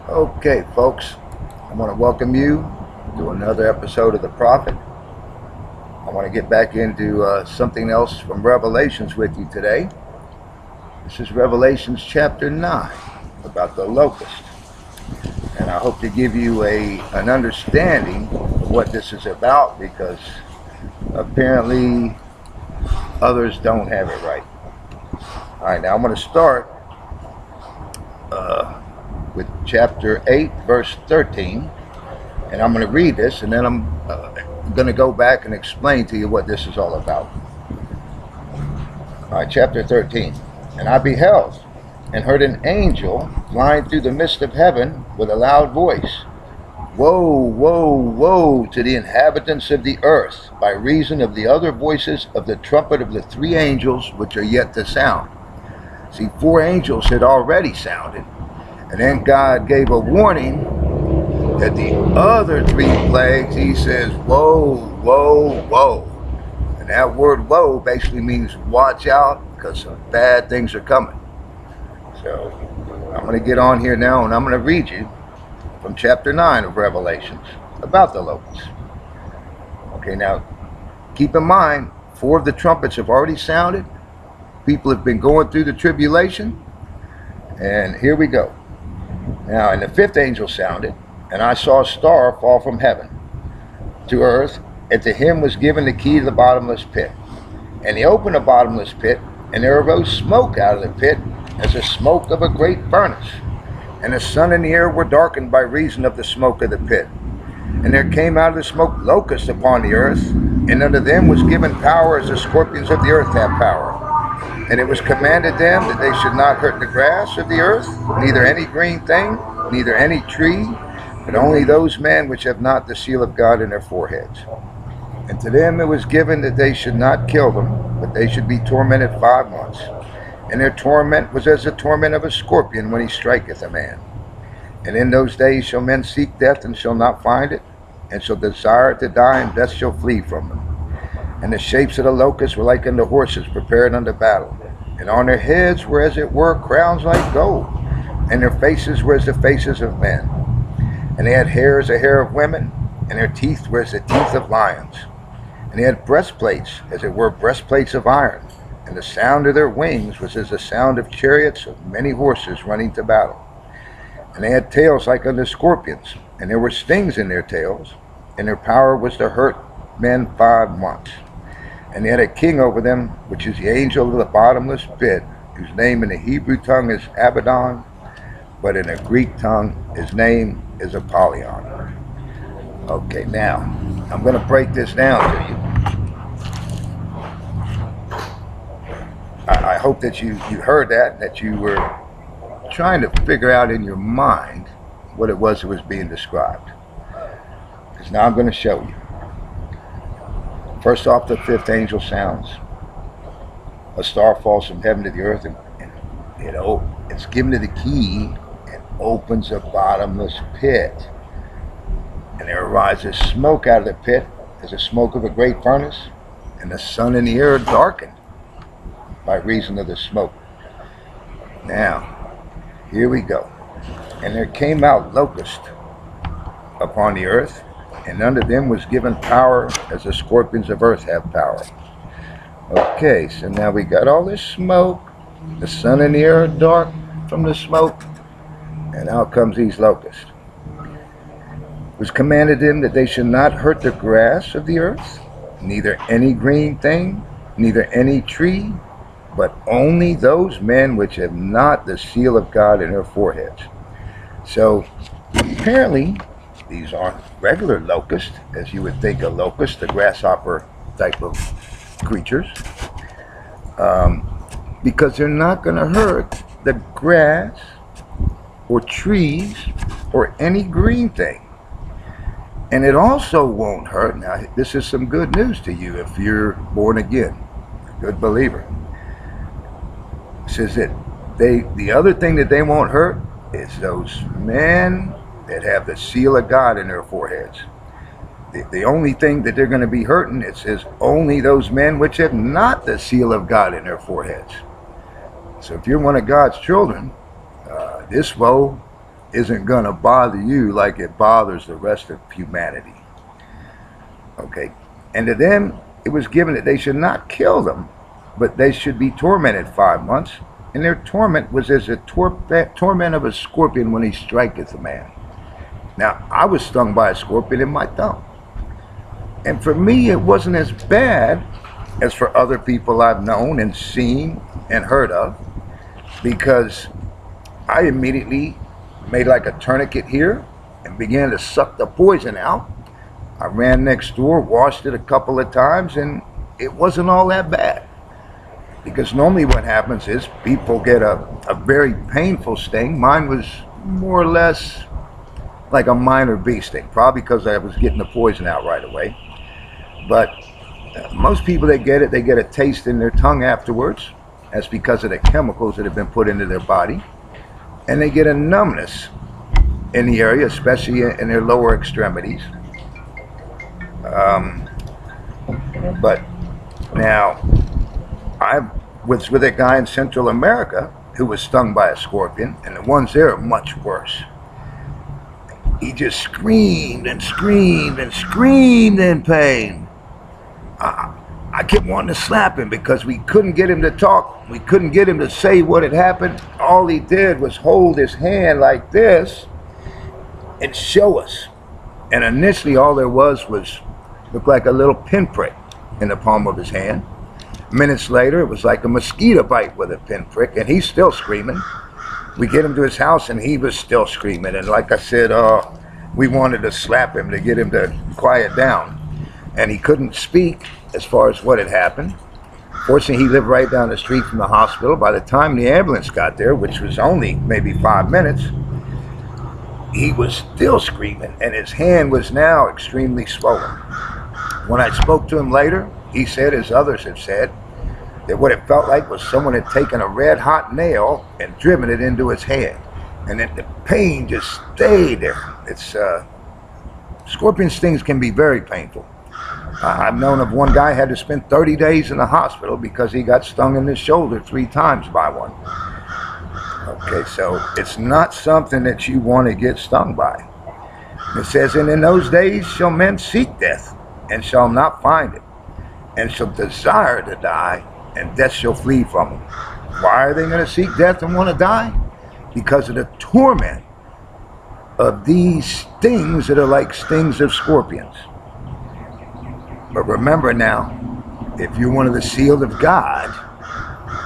Okay, folks, I want to welcome you to another episode of The Prophet. I want to get back into something else from Revelations with you today. This is Revelations chapter 9 about the locust. And I hope to give you an understanding of what this is about, because apparently others don't have it right. All right, now I'm going to start with chapter 8, verse 13. And I'm going to read this, and then I'm going to go back and explain to you what this is all about. All right, chapter 13. And I beheld and heard an angel flying through the midst of heaven with a loud voice. Woe, woe, woe to the inhabitants of the earth, by reason of the other voices of the trumpet of the three angels which are yet to sound. See, 4 angels had already sounded, and then God gave a warning that the other 3 plagues, he says, woe, woe, woe. And that word woe basically means watch out, because some bad things are coming. So I'm going to get on here now, and I'm going to read you from chapter 9 of Revelations about the locusts. Okay, now keep in mind, 4 of the trumpets have already sounded. People have been going through the tribulation, and here we go. Now, and the 5th angel sounded, and I saw a star fall from heaven to earth, and to him was given the key to the bottomless pit. And he opened the bottomless pit, and there arose smoke out of the pit, as the smoke of a great furnace. And the sun and the air were darkened by reason of the smoke of the pit. And there came out of the smoke locusts upon the earth, and unto them was given power as the scorpions of the earth have power. And it was commanded them that they should not hurt the grass of the earth, neither any green thing, neither any tree, but only those men which have not the seal of God in their foreheads. And to them it was given that they should not kill them, but they should be tormented 5 months. And their torment was as the torment of a scorpion when he striketh a man. And in those days shall men seek death, and shall not find it, and shall desire to die, and death shall flee from them. And the shapes of the locusts were like unto horses prepared unto battle. And on their heads were as it were crowns like gold, and their faces were as the faces of men. And they had hair as the hair of women, and their teeth were as the teeth of lions. And they had breastplates, as it were breastplates of iron. And the sound of their wings was as the sound of chariots of many horses running to battle. And they had tails like unto scorpions, and there were stings in their tails, and their power was to hurt men 5 months. And they had a king over them, which is the angel of the bottomless pit, whose name in the Hebrew tongue is Abaddon, but in the Greek tongue his name is Apollyon. Okay, now I'm going to break this down to you. I hope that you heard that you were trying to figure out in your mind what it was that was being described. Because now I'm going to show you. First off, the 5th angel sounds. A star falls from heaven to the earth, and it's given to the key and opens a bottomless pit. And there arises smoke out of the pit as the smoke of a great furnace, and the sun and the air are darkened by reason of the smoke. Now, here we go. And there came out locusts upon the earth, and unto them was given power as the scorpions of earth have power. Okay, so now we got all this smoke. The sun and the air are dark from the smoke, and out comes these locusts. It was commanded them that they should not hurt the grass of the earth, neither any green thing, neither any tree, but only those men which have not the seal of God in their foreheads. So apparently these aren't regular locusts, as you would think a locust, the grasshopper type of creatures, because they're not going to hurt the grass or trees or any green thing. And it also won't hurt. Now, this is some good news to you if you're born again, a good believer. It says that the other thing that they won't hurt is those men that have the seal of God in their foreheads. The only thing that they're going to be hurting, it says, only those men which have not the seal of God in their foreheads. So if you're one of God's children, this woe isn't going to bother you like it bothers the rest of humanity. Okay? And to them, it was given that they should not kill them, but they should be tormented 5 months. And their torment was as a torment of a scorpion when he striketh a man. Now, I was stung by a scorpion in my thumb. And for me, it wasn't as bad as for other people I've known and seen and heard of, because I immediately made like a tourniquet here and began to suck the poison out. I ran next door, washed it a couple of times, and it wasn't all that bad. Because normally what happens is people get a very painful sting. Mine was more or less like a minor bee sting, probably because I was getting the poison out right away. But most people that get it, they get a taste in their tongue afterwards. That's because of the chemicals that have been put into their body. And they get a numbness in the area, especially in their lower extremities. But now, I was with a guy in Central America who was stung by a scorpion, and the ones there are much worse. He just screamed and screamed and screamed in pain. I kept wanting to slap him because we couldn't get him to talk. We couldn't get him to say what had happened. All he did was hold his hand like this and show us. And initially all there was looked like a little pinprick in the palm of his hand. Minutes later, it was like a mosquito bite with a pinprick, and he's still screaming. We get him to his house, and he was still screaming. And like I said, we wanted to slap him to get him to quiet down. And he couldn't speak as far as what had happened. Fortunately, he lived right down the street from the hospital. By the time the ambulance got there, which was only maybe 5 minutes, he was still screaming, and his hand was now extremely swollen. When I spoke to him later, he said, as others have said, that what it felt like was someone had taken a red-hot nail and driven it into his hand. And that the pain just stayed there. Scorpion stings can be very painful. I've known of one guy had to spend 30 days in the hospital because he got stung in the shoulder 3 times by one. Okay, so it's not something that you want to get stung by. It says, and in those days shall men seek death, and shall not find it, and shall desire to die, and death shall flee from them. Why are they going to seek death and want to die? Because of the torment of these stings that are like stings of scorpions. But remember now, if you're one of the sealed of God,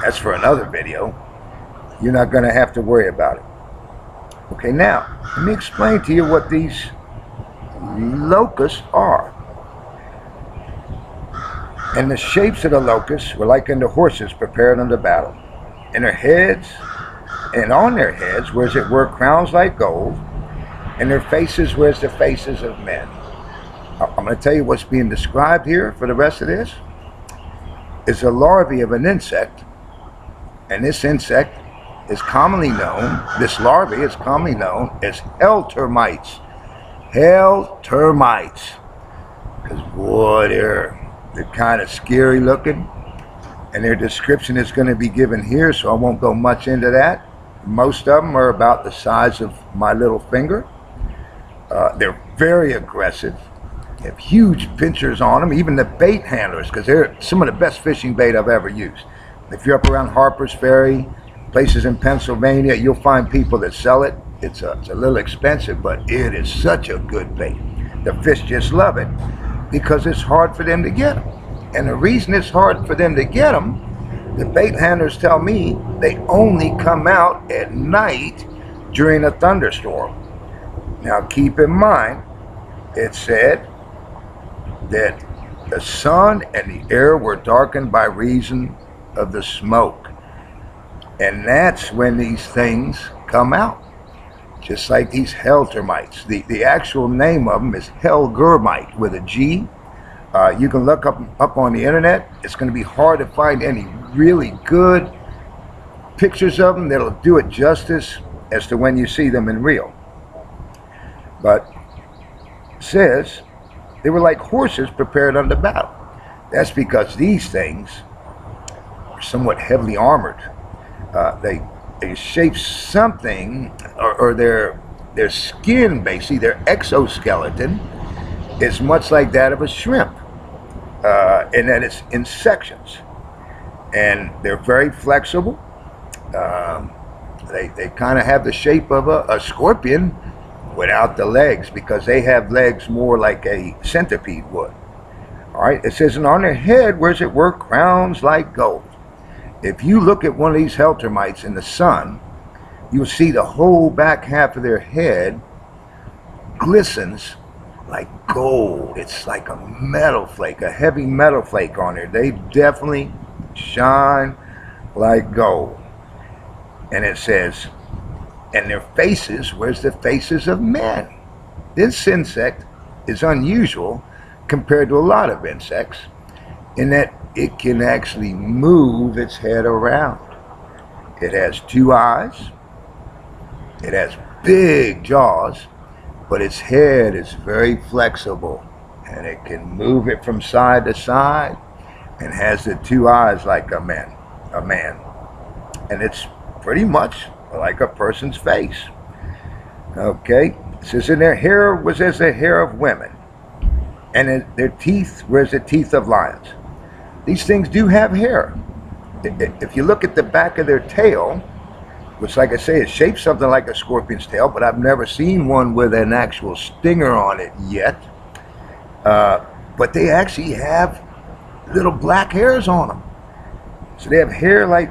that's for another video, you're not going to have to worry about it. Okay, now, let me explain to you what these locusts are. And the shapes of the locusts were like unto horses prepared unto battle. And their heads, and on their heads were as it were crowns like gold, and their faces were as the faces of men. I'm going to tell you what's being described here for the rest of this. Is a larvae of an insect, and this insect is commonly known, this larvae is commonly known as Helltermites. Helltermites. Because boy, they're kind of scary looking, and their description is going to be given here, so I won't go much into that. Most of them are about the size of my little finger. They're very aggressive. They have huge pinchers on them, even the bait handlers, because they're some of the best fishing bait I've ever used. If you're up around Harper's Ferry, places in Pennsylvania, you'll find people that sell it. It's a little expensive, but it is such a good bait. The fish just love it because it's hard for them to get them. And the reason it's hard for them to get them, the bait handlers tell me they only come out at night during a thunderstorm. Now keep in mind, it said that the sun and the air were darkened by reason of the smoke. And that's when these things come out. Just like these Helltermites. The actual name of them is Helltermite with a G. You can look up on the internet. It's going to be hard to find any really good pictures of them that'll do it justice as to when you see them in real. But it says they were like horses prepared unto battle. That's because these things are somewhat heavily armored. They shape something, or they're their skin, basically, their exoskeleton, is much like that of a shrimp, in that it's in sections. And they're very flexible. They kind of have the shape of a scorpion without the legs, because they have legs more like a centipede would. All right, it says, and on their head, where's it were crowns like gold. If you look at one of these Helltermites in the sun, you'll see the whole back half of their head glistens like gold. It's like a metal flake, a heavy metal flake on there. They definitely shine like gold. And it says, and their faces, where's the faces of men? This insect is unusual compared to a lot of insects in that it can actually move its head around. It has 2 eyes. It has big jaws, but its head is very flexible, and it can move it from side to side, and has the 2 eyes like a man. And it's pretty much like a person's face. Okay, it says, in their hair was as the hair of women, and in their teeth were as the teeth of lions. These things do have hair. If you look at the back of their tail, which, like I say, is shaped something like a scorpion's tail, but I've never seen one with an actual stinger on it yet. But they actually have little black hairs on them. So they have hair like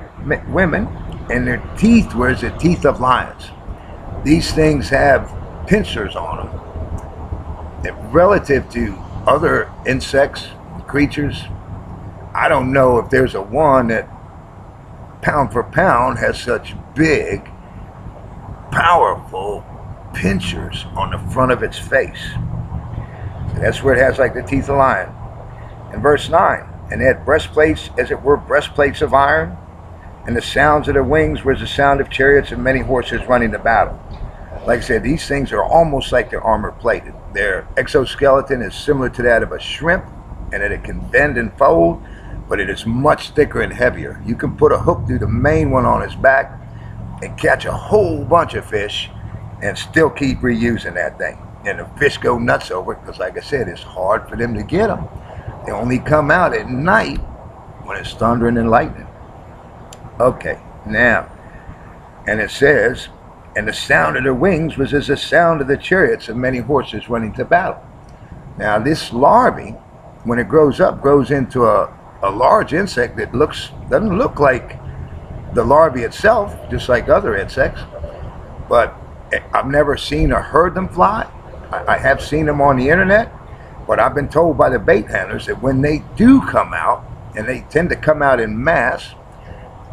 women, and their teeth were as the teeth of lions. These things have pincers on them. And relative to other insects, creatures, I don't know if there's a one that pound for pound has such big, powerful pincers on the front of its face. So that's where it has like the teeth of lion. In verse 9, and they had breastplates, as it were breastplates of iron, and the sounds of their wings was the sound of chariots and many horses running to battle. Like I said, these things are almost like they're armor plated. Their exoskeleton is similar to that of a shrimp, and that it can bend and fold, but it is much thicker and heavier. You can put a hook through the main one on its back and catch a whole bunch of fish and still keep reusing that thing. And the fish go nuts over it, because like I said, it's hard for them to get them. They only come out at night when it's thundering and lightning. Okay, now, and it says, and the sound of their wings was as the sound of the chariots of many horses running to battle. Now this larvae, when it grows up, grows into a large insect that doesn't look like the larvae itself, just like other insects, but I've never seen or heard them fly. I have seen them on the internet, but I've been told by the bait handlers that when they do come out, and they tend to come out in mass,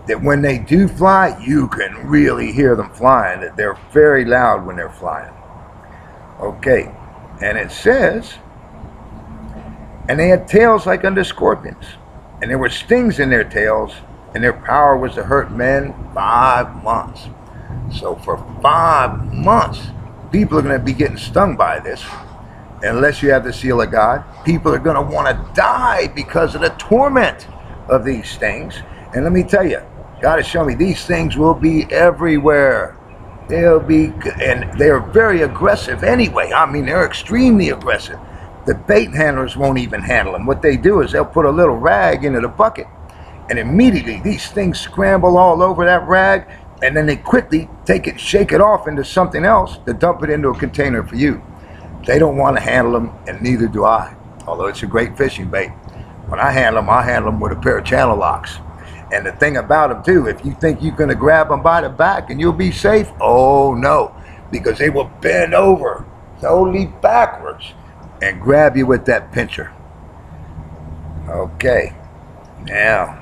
that when they do fly, you can really hear them flying, that they're very loud when they're flying. Okay, and it says, and they had tails like unto scorpions, and there were stings in their tails, and their power was to hurt men 5 months. So for 5 months, people are going to be getting stung by this. Unless you have the seal of God, people are going to want to die because of the torment of these things. And let me tell you, God has shown me these things will be everywhere. And they're very aggressive anyway. I mean, they're extremely aggressive. The bait handlers won't even handle them. What they do is they'll put a little rag into the bucket, and immediately these things scramble all over that rag, and then they quickly take it, shake it off into something else to dump it into a container for you. They don't want to handle them, and neither do I, although it's a great fishing bait. When I handle them with a pair of channel locks. And the thing about them too, if you think you're going to grab them by the back and you'll be safe, oh no, because they will bend over totally backwards and grab you with that pincher. Okay, now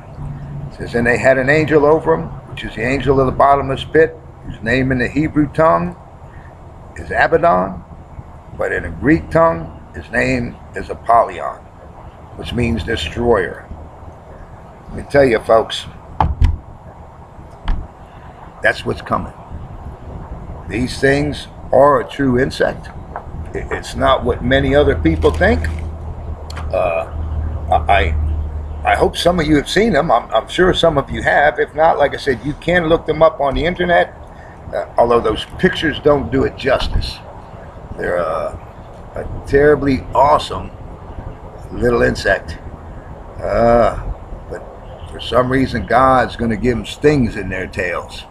it says, and they had an angel over them, which is the angel of the bottomless pit, whose name in the Hebrew tongue is Abaddon, but in the Greek tongue his name is Apollyon, which means destroyer. Let me tell you, folks, that's what's coming. These things are a true insect. It's not what many other people think. I hope some of you have seen them. I'm sure some of you have. If not, like I said, you can look them up on the internet. although those pictures don't do it justice. They're a terribly awesome little insect. But for some reason, God's going to give them stings in their tails.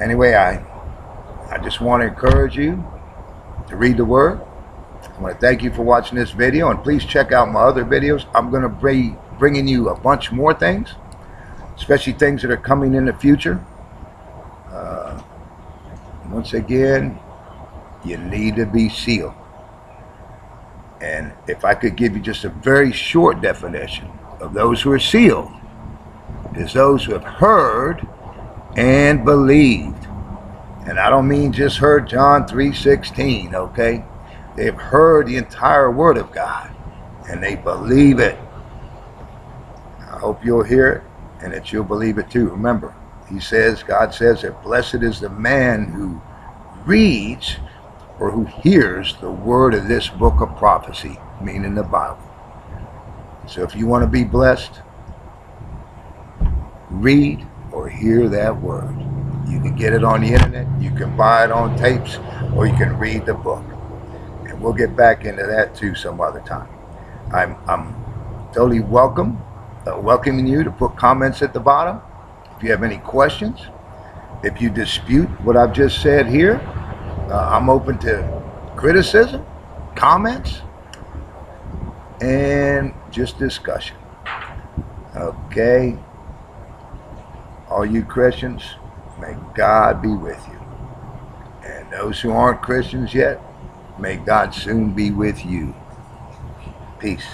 Anyway, I just want to encourage you to read the Word. I want to thank you for watching this video, and please check out my other videos. I'm going to be bringing you a bunch more things, especially things that are coming in the future. Once again, you need to be sealed. And if I could give you just a very short definition of those who are sealed, is those who have heard and believed. And I don't mean just heard John 3:16, okay? They've heard the entire Word of God, and they believe it. I hope you'll hear it, and that you'll believe it too. Remember, God says that blessed is the man who reads or who hears the word of this book of prophecy, meaning the Bible. So if you want to be blessed, read or hear that word. You can get it on the internet, you can buy it on tapes, or you can read the book. And we'll get back into that too some other time. I'm totally welcoming you to put comments at the bottom. If you have any questions, if you dispute what I've just said here, I'm open to criticism, comments, and just discussion. Okay? All you Christians, may God be with you. And those who aren't Christians yet, may God soon be with you. Peace.